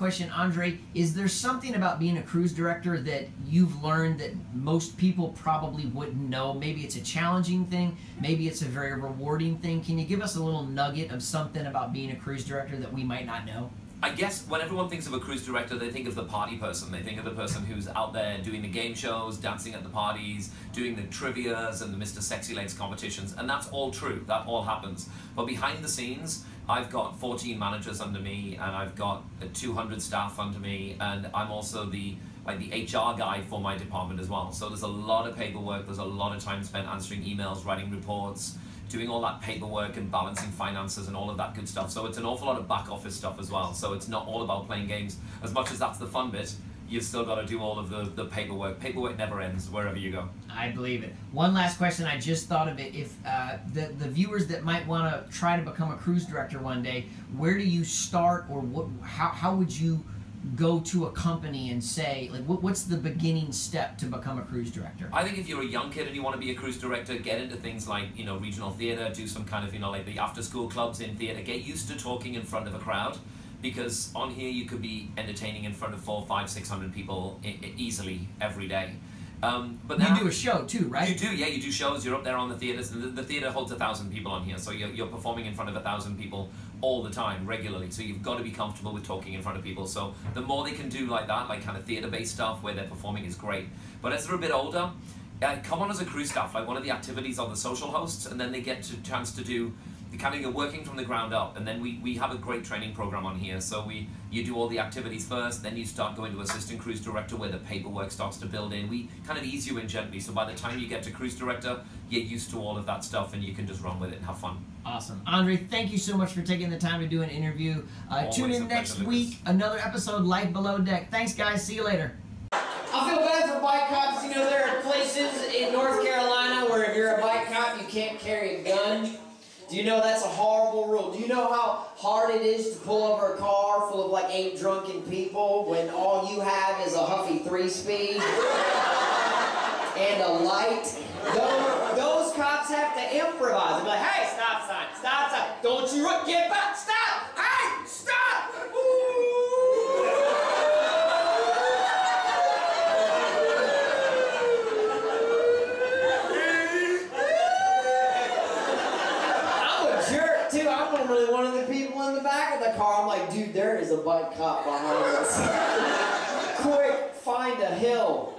question, Andre, is there something about being a cruise director that you've learned that most people probably wouldn't know? Maybe it's a challenging thing, maybe it's a very rewarding thing. Can you give us a little nugget of something about being a cruise director that we might not know? I guess when everyone thinks of a cruise director, they think of the party person. They think of the person who's out there doing the game shows, dancing at the parties, doing the trivias and the Mr. Sexy Legs competitions, and that's all true. That all happens. But behind the scenes, I've got 14 managers under me, and I've got 200 staff under me, and I'm also the HR guy for my department as well. So there's a lot of paperwork, there's a lot of time spent answering emails, writing reports, doing all that paperwork and balancing finances and all of that good stuff. So it's an awful lot of back office stuff as well. So it's not all about playing games. As much as that's the fun bit, you've still got to do all of the paperwork. Paperwork never ends wherever you go. I believe it. One last question, I just thought of it. If the viewers that might want to try to become a cruise director one day, where do you start, or how would you go to a company and say, like, what's the beginning step to become a cruise director? I think if you're a young kid and you want to be a cruise director, get into things like, you know, regional theater, do some kind of, you know, like the after school clubs in theater, get used to talking in front of a crowd, because on here you could be entertaining in front of 400, 500, 600 people easily every day. But you do a show too, right? You do, yeah. You do shows. You're up there on the theaters. The theater holds 1,000 people on here, so you're performing in front of 1,000 people all the time, regularly. So you've got to be comfortable with talking in front of people. So the more they can do like that, like kind of theater-based stuff where they're performing, is great. But as they're a bit older, come on as a cruise staff, like one of the activities on the social hosts, and then they get a chance to do the kind of working from the ground up. And then we have a great training program on here. So you do all the activities first, then you start going to assistant cruise director where the paperwork starts to build in. We kind of ease you in gently, so by the time you get to cruise director, you're used to all of that stuff and you can just run with it and have fun. Awesome. Andre, thank you so much for taking the time to do an interview. Tune in next week, another episode, Life Below Deck. Thanks, guys. See you later. I feel bad for bike cops. You know, there are places in North Carolina where if you're a bike cop, you can't carry a gun. Do you know that's a horrible rule? Do you know how hard it is to pull over a car full of like 8 drunken people when all you have is a Huffy 3-speed and a light? Those cops have to improvise. They're like, hey, stop sign, don't you get back, stop, hey, stop! I'm normally one of the people in the back of the car. I'm like, dude, there is a bike cop behind us. Quick, find a hill.